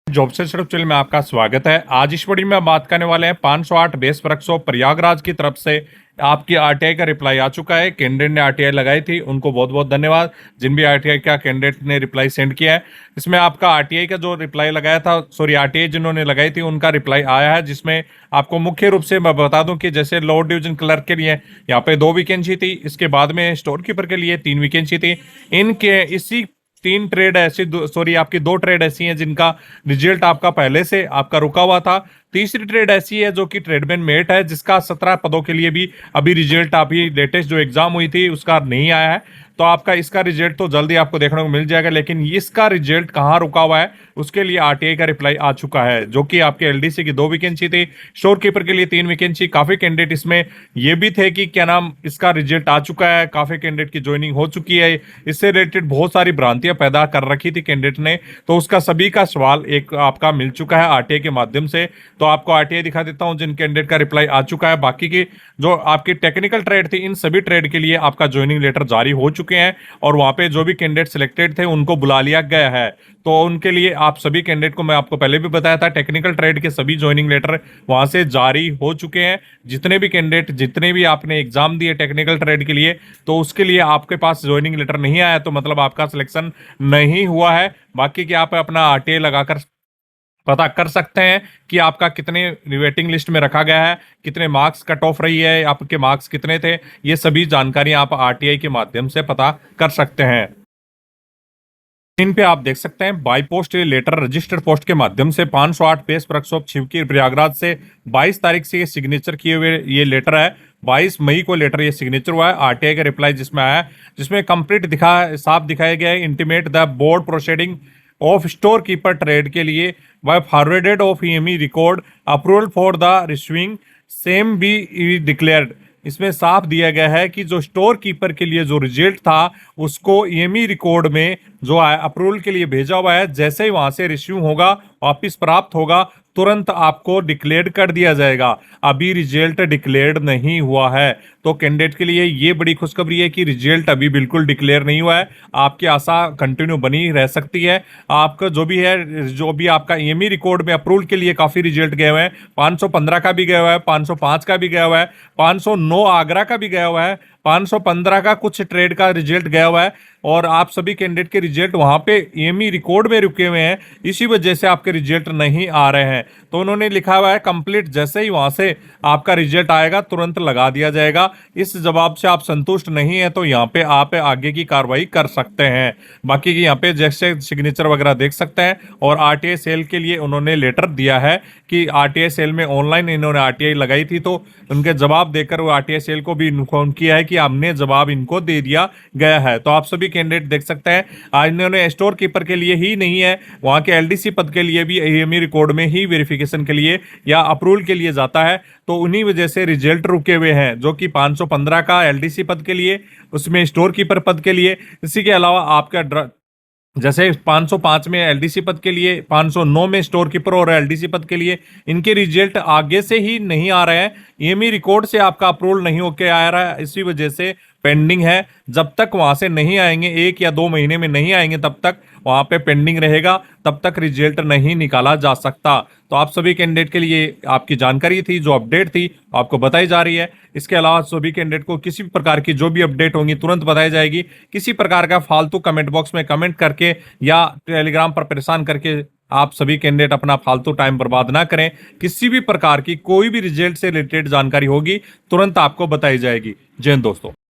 Job से सिर्फ channel में आपका स्वागत है। आज इस वीडियो में हम बात करने वाले हैं 508 बेस वर्कशॉप प्रयागराज की तरफ से आपकी आरटीआई का रिप्लाई आ चुका है। कैंडिडेट ने आरटीआई लगाई थी, उनको बहुत बहुत धन्यवाद। जिन भी आरटीआई का कैंडिडेट ने रिप्लाई सेंड किया है, इसमें आपका आरटीआई का जो रिप्लाई लगाया था, आरटीआई जिन्होंने लगाई थी उनका रिप्लाई आया है, जिसमें आपको मुख्य रूप से मैं बता दूं कि जैसे लोअर डिवीजन क्लर्क के लिए यहाँ पे 2 वैकेंसी थी, इसके बाद में स्टोर कीपर के लिए 3 वैकेंसी थी। इनके इसी 3 ट्रेड ऐसी आपकी 2 ट्रेड ऐसी हैं जिनका रिजल्ट आपका पहले से आपका रुका हुआ था। तीसरी ट्रेड ऐसी है जो कि ट्रेडमैन मेट है, जिसका 17 पदों के लिए भी अभी रिजल्ट अभी लेटेस्ट जो एग्जाम हुई थी उसका नहीं आया है। तो आपका इसका रिजल्ट तो जल्दी आपको देखने को मिल जाएगा, लेकिन इसका रिजल्ट कहाँ रुका हुआ है उसके लिए आरटीआई का रिप्लाई आ चुका है, जो कि आपके एलडीसी की 2 वैकेंसी थी, स्टोर कीपर के लिए 3 वैकेंसी। काफी कैंडिडेट इसमें ये भी थे कि क्या नाम इसका रिजल्ट आ चुका है, काफी कैंडिडेट की ज्वाइनिंग हो चुकी है। इससे रिलेटेड बहुत सारी भ्रांतियां पैदा कर रखी थी कैंडिडेट ने, तो उसका सभी का सवाल एक आपका मिल चुका है आरटीआई के माध्यम से। तो आपको आरटीआई दिखा देता हूं जिन कैंडिडेट का रिप्लाई आ चुका है। बाकी की जो आपकी टेक्निकल ट्रेड थी, इन सभी ट्रेड के लिए आपका ज्वाइनिंग लेटर जारी हो चुके हैं, और वहां पे जो भी कैंडिडेट सिलेक्टेड थे उनको बुला लिया गया है। तो उनके लिए आप सभी कैंडिडेट को मैं आपको पहले भी बताया था, टेक्निकल ट्रेड के सभी ज्वाइनिंग लेटर वहां से जारी हो चुके हैं। जितने भी कैंडिडेट जितने भी आपने एग्जाम दिए टेक्निकल ट्रेड के लिए, तो उसके लिए आपके पास ज्वाइनिंग लेटर नहीं आया, तो मतलब आपका सिलेक्शन नहीं हुआ है। बाकी कि आप अपना आरटीआई लगाकर पता कर सकते हैं कि आपका कितने वेटिंग लिस्ट में रखा गया है, कितने मार्क्स कट ऑफ रही है, आपके मार्क्स कितने थे, ये सभी जानकारी आप आरटीआई के माध्यम से पता कर सकते हैं। इन पे आप देख सकते हैं by post letter registered post के माध्यम से 508 बेस वर्कशॉप शिवकी प्रयागराज से 22 तारीख से ये सिग्नेचर किए हुए ये लेटर है। 22 मई को लेटर ये सिग्नेचर हुआ है। आरटीआई का रिप्लाई जिसमें आया है, जिसमें कंप्लीट साफ दिखाया गया है, intimate the board proceeding of store keeper trade के लिए वह forwarded of EME record approval for the receiving same be declared. इसमें साफ दिया गया है कि जो स्टोर कीपर के लिए जो रिजल्ट था उसको ईएमई रिकॉर्ड में जो है अप्रूवल के लिए भेजा हुआ है। जैसे ही वहां से रिसीव होगा, वापिस प्राप्त होगा, तुरंत आपको डिक्लेयर कर दिया जाएगा। अभी रिजल्ट डिक्लेयर नहीं हुआ है, तो कैंडिडेट के लिए ये बड़ी खुशखबरी है कि रिजल्ट अभी बिल्कुल डिक्लेयर नहीं हुआ है। आपकी आशा कंटिन्यू बनी रह सकती है। आपका जो भी है, जो भी आपका ईएमई रिकॉर्ड में अप्रूवल के लिए काफी रिजल्ट गए हुए हैं, 515 का भी गया हुआ है, 505 का भी गया हुआ है, 509 आगरा का भी गया हुआ है, 515 का कुछ ट्रेड का रिजल्ट गया हुआ है, और आप सभी कैंडिडेट के रिजल्ट वहां पे ईएमई रिकॉर्ड में रुके हुए हैं। इसी वजह से आपके रिजल्ट नहीं आ रहे हैं। तो उन्होंने लिखा हुआ है कंप्लीट, जैसे ही वहां से आपका रिजल्ट आएगा तुरंत लगा दिया जाएगा। इस जवाब से आप संतुष्ट नहीं है तो यहाँ पे आप आगे की कार्रवाई कर सकते हैं। बाकी की यहाँ पे जैसे सिग्नेचर वगैरह देख सकते हैं। और आरटीआई सेल के लिए उन्होंने लेटर दिया है कि आरटीआई सेल में ऑनलाइन इन्होंने आरटीआई लगाई थी, तो उनके जवाब देकर वो आरटीआई सेल को भी इन्फॉर्म किया है कि हमने जवाब इनको दे दिया गया है। तो आप सभी कैंडिडेट देख सकते हैं, आज इन्होंने स्टोर कीपर के लिए ही नहीं है, वहां के एलडीसी पद के लिए भी ईएमई रिकॉर्ड में ही वेरिफिकेशन के लिए या अप्रूवल के लिए जाता है। तो उन्हीं वजह से रिजल्ट रुके हुए हैं, जो कि 515 का एलडीसी पद के लिए, उसमें स्टोर कीपर पद के लिए। इसी के अलावा आपका जैसे 505 में एलडीसी पद के लिए, 509 में स्टोर कीपर और एलडीसी पद के लिए इनके रिजल्ट आगे से ही नहीं आ रहे हैं। ईएमई रिकॉर्ड से आपका अप्रूवल नहीं होके आ रहा है, इसी वजह से पेंडिंग है। जब तक वहां से नहीं आएंगे, 1 या 2 महीने में नहीं आएंगे, तब तक वहां पे पेंडिंग रहेगा, तब तक रिजल्ट नहीं निकाला जा सकता। तो आप सभी कैंडिडेट के लिए आपकी जानकारी थी, जो अपडेट थी आपको बताई जा रही है। इसके अलावा सभी कैंडिडेट को किसी भी प्रकार की जो भी अपडेट होंगी तुरंत बताई जाएगी। किसी प्रकार का फालतू कमेंट बॉक्स में कमेंट करके या टेलीग्राम पर परेशान करके आप सभी कैंडिडेट अपना फालतू टाइम बर्बाद ना करें। किसी भी प्रकार की कोई भी रिजल्ट से रिलेटेड जानकारी होगी तुरंत आपको बताई जाएगी। जय हिंद दोस्तों।